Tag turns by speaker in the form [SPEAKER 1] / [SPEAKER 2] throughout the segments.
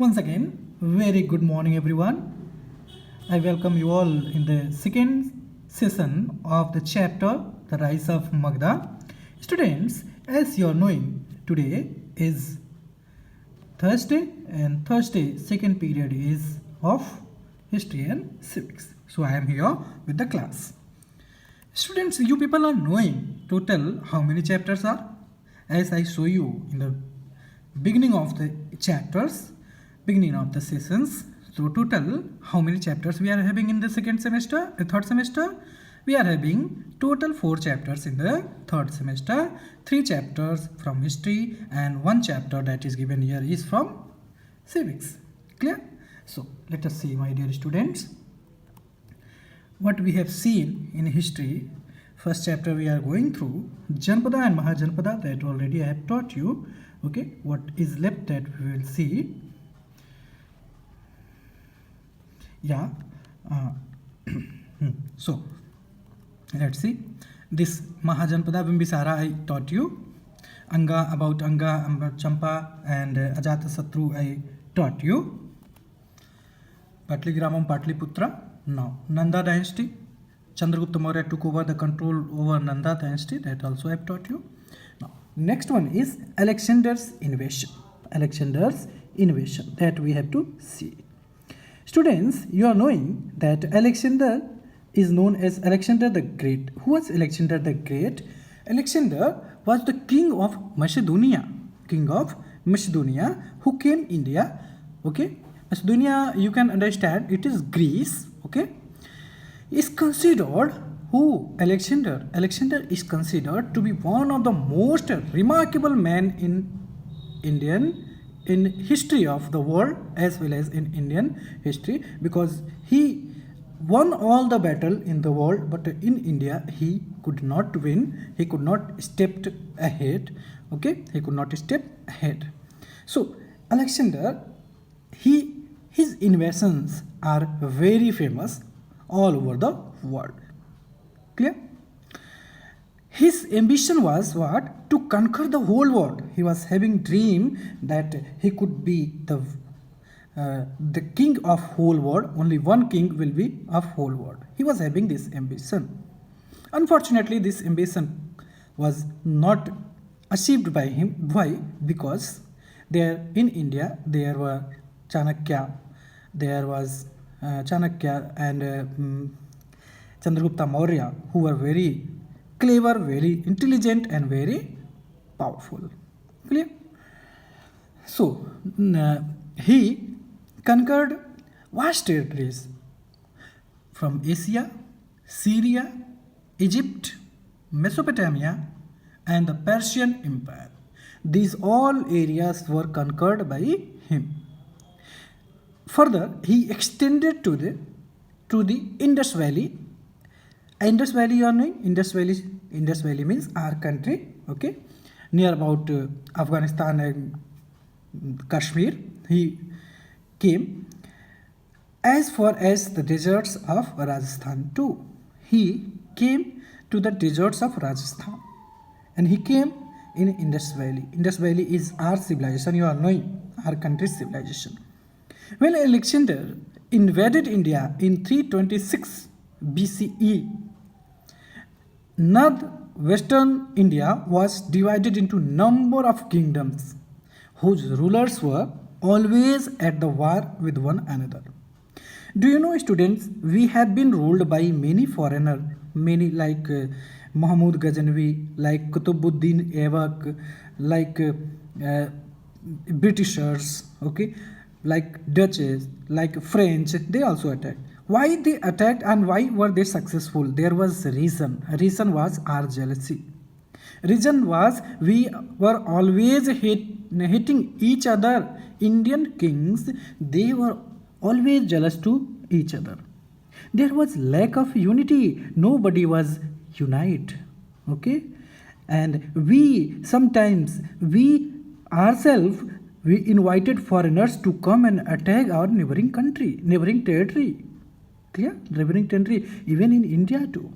[SPEAKER 1] Once again, very good morning everyone. I welcome you all in the second session of the chapter The Rise of Magadha. Students, as you are knowing, today is Thursday and Thursday second period is of History and Civics. So I am here with the class. Students, you people are knowing total how many chapters are? As I show you in the beginning of the chapters, beginning of the sessions. So total how many chapters we are having in the third semester? We are having total 4 chapters in the third semester, 3 chapters from history and 1 chapter that is given here is from civics. Clear? So let us see, my dear students, what we have seen in history. First chapter we are going through Janpada and Mahajanpada, that already I have taught you. Okay, what is left that we will see. Yeah, so let's see. This Mahajanpada Bimbisara I taught you. Anga, about Champa and Ajatasatru I taught you. Patligramam, Patliputra. Now, Nanda dynasty. Chandragupta Maurya took over the control over Nanda dynasty. That also I have taught you. Now, next one is Alexander's invasion. Alexander's invasion, that we have to see. Students, you are knowing that Alexander is known as Alexander the Great. Who was Alexander the Great? Alexander was the king of Macedonia. King of Macedonia, who came India. Okay, Macedonia, you can understand, it is Greece. Okay, is considered who? Alexander. Alexander is considered to be one of the most remarkable men in history of the world as well as in Indian history, because he won all the battle in the world, but in India he could not win. He could not step ahead. Okay, he could not step ahead. So Alexander, his invasions are very famous all over the world. Clear? His ambition was what? To conquer the whole world. He was having dream that he could be the king of whole world. Only one king will be of whole world. He was having this ambition. Unfortunately, this ambition was not achieved by him. Why? Because there in India there were Chanakya. There was Chanakya and Chandragupta Maurya, who were very clever, very intelligent and very powerful. Clear? So he conquered vast territories from Asia, Syria, Egypt, Mesopotamia and the Persian Empire. These all areas were conquered by him. Further, he extended to the Indus Valley. Indus Valley, you are knowing? Indus Valley means our country. Okay, near about Afghanistan and Kashmir. He came as far as the deserts of Rajasthan too. He came to the deserts of Rajasthan, and he came in Indus Valley. Indus Valley is our civilization. You are knowing, our country's civilization. When Alexander invaded India in 326 BCE, northwestern India was divided into number of kingdoms whose rulers were always at the war with one another. Do you know, students, we have been ruled by many foreigners, many like Mahmud Ghaznavi, like Qutbuddin Aibak, like Britishers, okay, like Dutches, like French. They also attacked. Why they attacked and why were they successful? There was a reason. Reason was our jealousy. Reason was we were always hating each other. Indian kings, they were always jealous to each other. There was lack of unity. Nobody was united. Okay, and we ourselves invited foreigners to come and attack our neighboring territory. Clear? Neighboring territory, even in India too.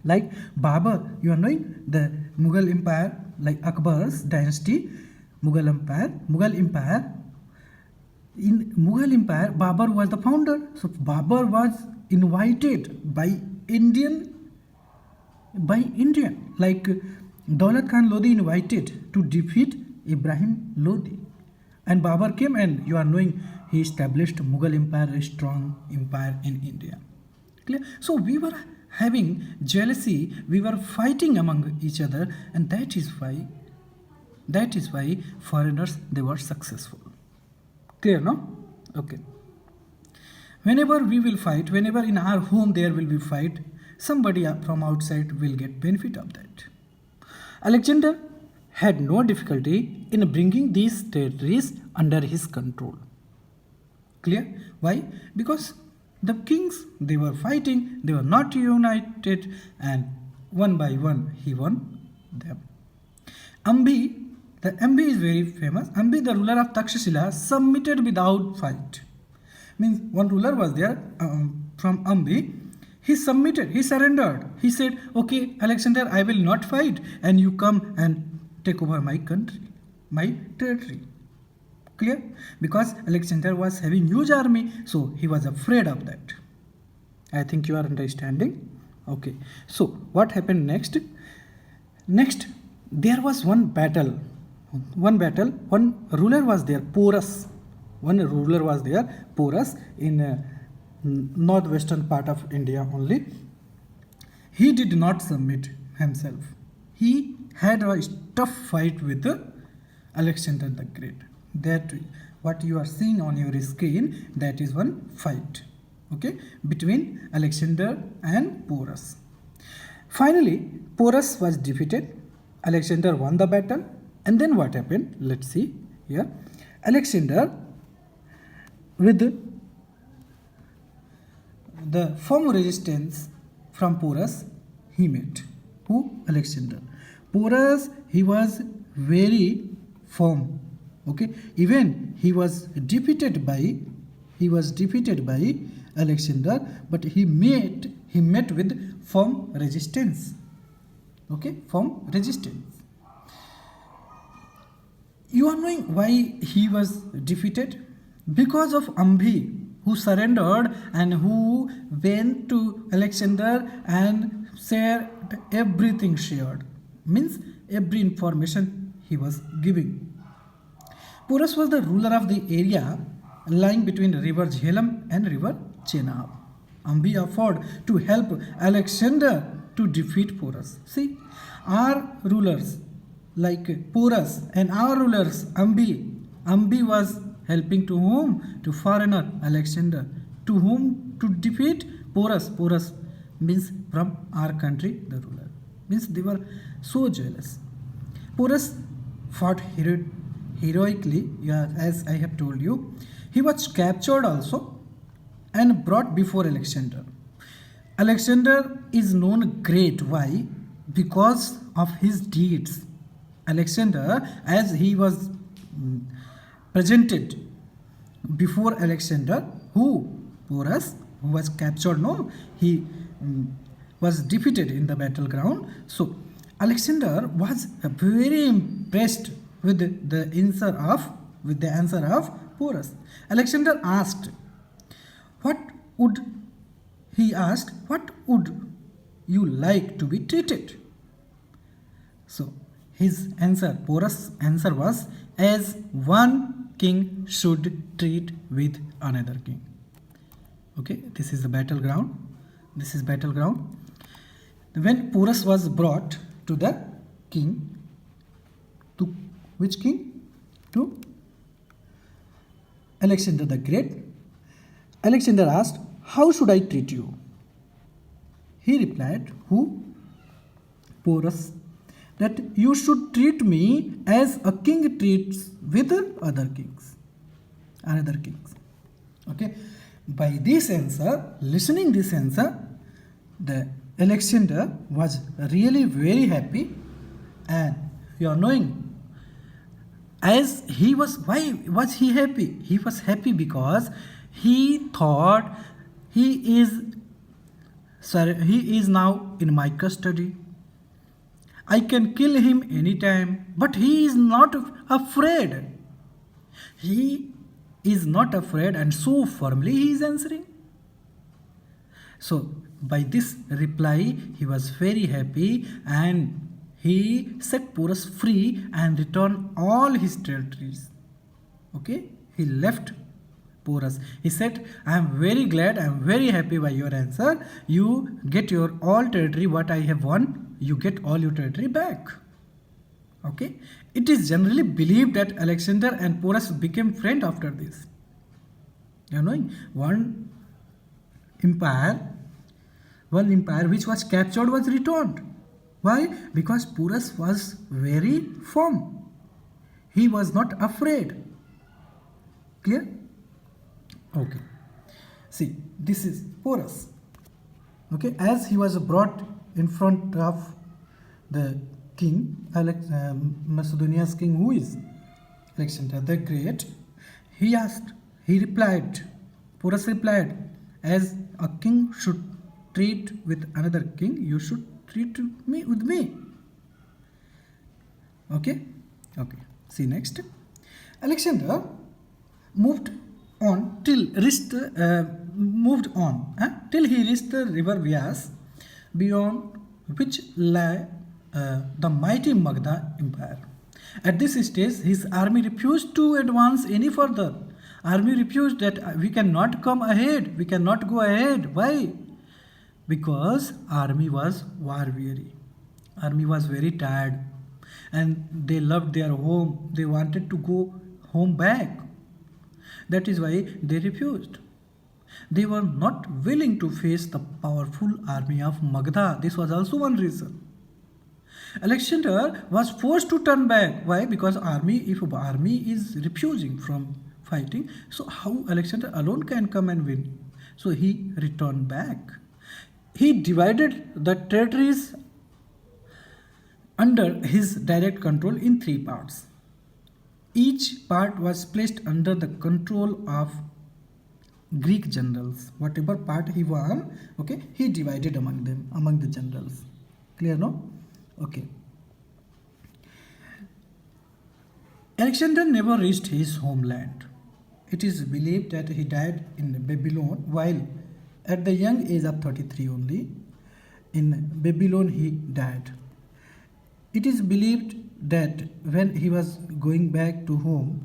[SPEAKER 1] Like Babur, you are knowing the Mughal Empire, like Akbar's dynasty, Mughal Empire in Mughal Empire, Babur was the founder. So Babur was invited by Indian, like Daulat Khan Lodi invited to defeat Ibrahim Lodi. And Babur came, and you are knowing he established Mughal Empire, a strong empire in India. Clear? So we were having jealousy, we were fighting among each other, and that is why foreigners, they were successful. Clear, no? Okay. Whenever we will fight, whenever in our home there will be fight, somebody from outside will get benefit of that. Alexander had no difficulty in bringing these territories under his control. Clear? Why? Because the kings, they were fighting, they were not united, and one by one he won them. Ambi, the Ambi is very famous. Ambi, the ruler of Takshashila, submitted without fight. Means one ruler was there from Ambi. He submitted, he surrendered. He said, okay, Alexander, I will not fight, and you come and take over my country, my territory. Clear? Because Alexander was having huge army, so he was afraid of that. I think you are understanding. Okay. So what happened next? Next, there was one battle. One ruler was there, Porus. One ruler was there, Porus, in northwestern part of India only. He did not submit himself. He had a tough fight with Alexander the Great. That what you are seeing on your screen, that is one fight, okay, between Alexander and Porus. Finally, Porus was defeated. Alexander won the battle, and then what happened? Let's see here. Alexander, with the firm resistance from Porus, he met. Who? Alexander. Porus, he was very firm. Okay, even he was defeated by Alexander, but he met with firm resistance. Okay, firm resistance. You are knowing why he was defeated? Because of Ambi, who surrendered and who went to Alexander and shared everything shared. Means every information he was giving. Porus was the ruler of the area lying between river Jhelum and river Chenab. Ambi offered to help Alexander to defeat Porus. See, our rulers like Porus and our rulers Ambi was helping to whom? To foreigner Alexander. To whom? To defeat Porus. Porus means from our country, the ruler. Means they were so jealous. Porus fought heroically, as I have told you. He was captured also and brought before Alexander. Alexander is known great. Why? Because of his deeds. Alexander, as he was presented before Alexander, who? Porus, who was captured, no? He was defeated in the battleground. So Alexander was very impressed with the answer of Porus. Alexander asked, what would you like to be treated? So his answer, Porus' answer was, as one king should treat with another king. Okay, this is the battleground. This is battleground. When Porus was brought to the king, to which king? To Alexander the Great. Alexander asked, how should I treat you? He replied, who? Porus, that you should treat me as a king treats with other kings. Okay. By this answer, listening this answer, the Alexander was really very happy, and you are knowing, as he was, why was he happy? He was happy because he thought he is now in my custody. I can kill him anytime, but he is not afraid. He is not afraid, and so firmly he is answering. So by this reply, he was very happy and he set Porus free and returned all his territories. Okay, he left Porus. He said, I am very glad, I am very happy by your answer. You get your all territory, what I have won, you get all your territory back. Okay, it is generally believed that Alexander and Porus became friends after this. You know, empire one empire which was captured was returned. Why? Because Porus was very firm. He was not afraid. Clear? Okay. See, this is Porus. Okay, as he was brought in front of the king, Macedonia's king, who is Alexander the Great, he replied, Porus replied, as a king should treat with another king, you should treat me with me. Okay? Okay. See next. Alexander moved on till he reached the river Vyas, beyond which lay the mighty Magadha Empire. At this stage, his army refused to advance any further. Army refused that we cannot come ahead, we cannot go ahead. Why? Because army was war weary. Army was very tired and they loved their home. They wanted to go home back. That is why they refused. They were not willing to face the powerful army of Magadha. This was also one reason. Alexander was forced to turn back. Why? Because if army is refusing from fighting, so how Alexander alone can come and win? So he returned back. He divided the territories under his direct control in 3 parts. Each part was placed under the control of Greek generals. Whatever part he won, okay, he divided among them, among the generals. Clear, no? Okay. Alexander never reached his homeland. It is believed that he died in Babylon while at the young age of 33 only. In Babylon he died. It is believed that when he was going back to home,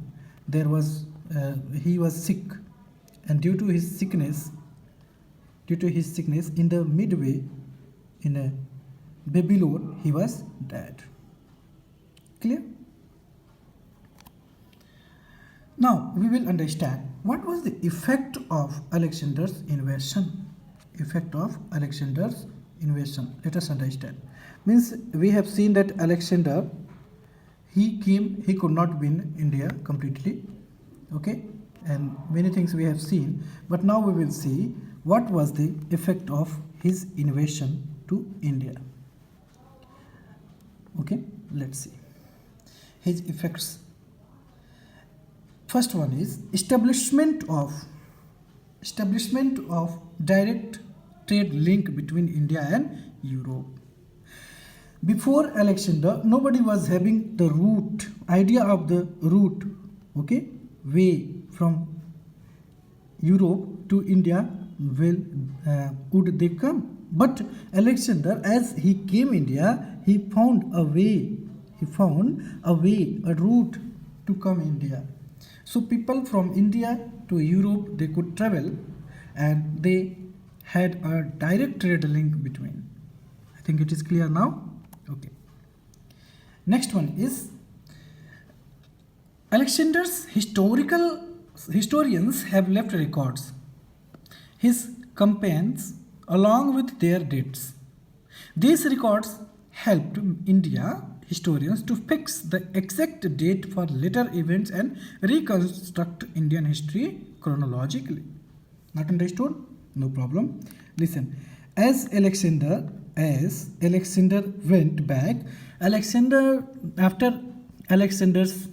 [SPEAKER 1] he was sick, and due to his sickness in the midway in Babylon he was dead. Clear? Now we will understand what was the effect of Alexander's invasion. Effect of Alexander's invasion. Let us understand. Means we have seen that Alexander, he could not win India completely. Okay, and many things we have seen, but now we will see what was the effect of his invasion to India. Okay, let's see his effects. First one is establishment of direct trade link between India and Europe. Before Alexander, nobody was having the idea of the route, okay, way from Europe to India would they come. But Alexander, as he came India, he found a route to come India. So people from India to Europe, they could travel and they had a direct trade link between. I think it is clear now. Okay. Next one is Alexander's historians have left records. His campaigns along with their dates. These records helped India historians to fix the exact date for later events and reconstruct Indian history chronologically. Not understood? No problem. Listen. As Alexander went back, after Alexander's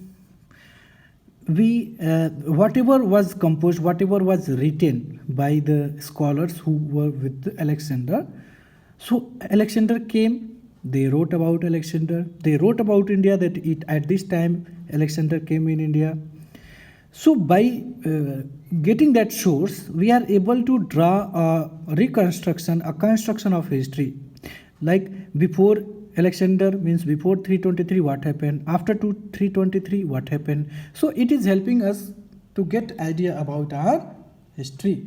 [SPEAKER 1] whatever was composed, whatever was written by the scholars who were with Alexander, so Alexander came, they wrote about Alexander, they wrote about India, that at this time Alexander came in India. So by getting that source, we are able to draw a reconstruction, a construction of history. Like before Alexander means before 323 what happened, after 323 what happened. So it is helping us to get idea about our history.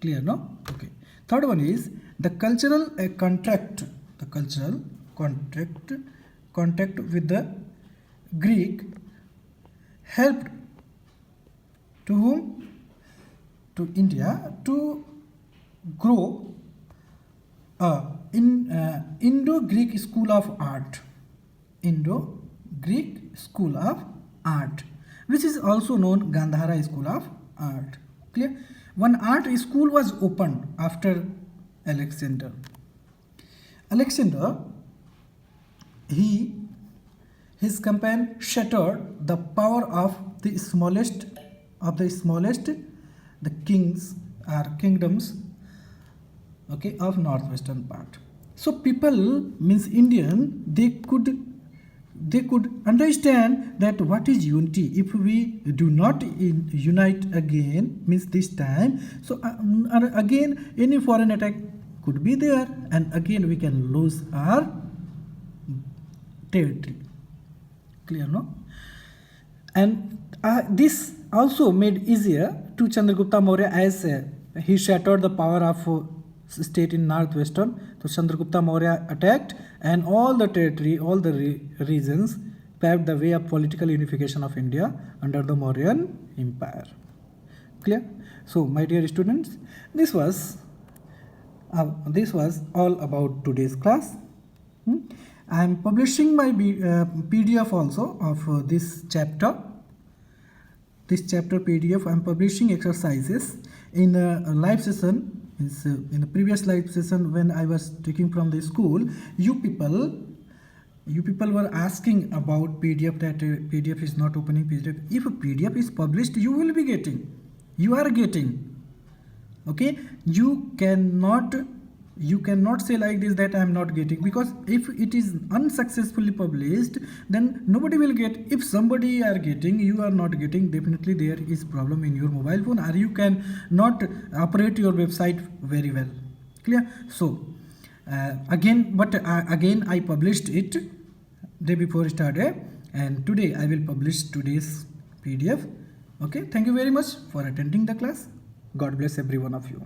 [SPEAKER 1] Clear, no? Okay. Third one is the cultural contract. The cultural contract with the Greek helped to whom? To India to grow in Indo-Greek school of art. Indo-Greek school of art, which is also known Gandhara school of art. Clear? One art school was opened after Alexander. Alexander, his campaign shattered the power of the smallest, the kings or kingdoms, okay, of northwestern part. So people means Indian, they could understand that what is unity. If we do not unite again, means this time, so again any foreign attack could be there, and again we can lose our territory. Clear, no? And this also made easier to Chandragupta Maurya as he shattered the power of state in northwestern. So Chandragupta Maurya attacked, and all the territory, all the regions paved the way of political unification of India under the Mauryan Empire. Clear? So my dear students, this was all about today's class. I am publishing my PDF also of this chapter. This chapter PDF, I am publishing exercises in a live session. In the previous live session when I was taking from the school, you people were asking about PDF, that PDF is not opening PDF. If a PDF is published, you will be getting. You are getting. Okay, you cannot say like this that I am not getting, because if it is unsuccessfully published, then nobody will get. If somebody are getting, you are not getting, definitely there is problem in your mobile phone, or you can not operate your website very well. Clear? So again I published it day before yesterday, and today I will publish today's PDF. Okay, thank you very much for attending the class. God bless every one of you.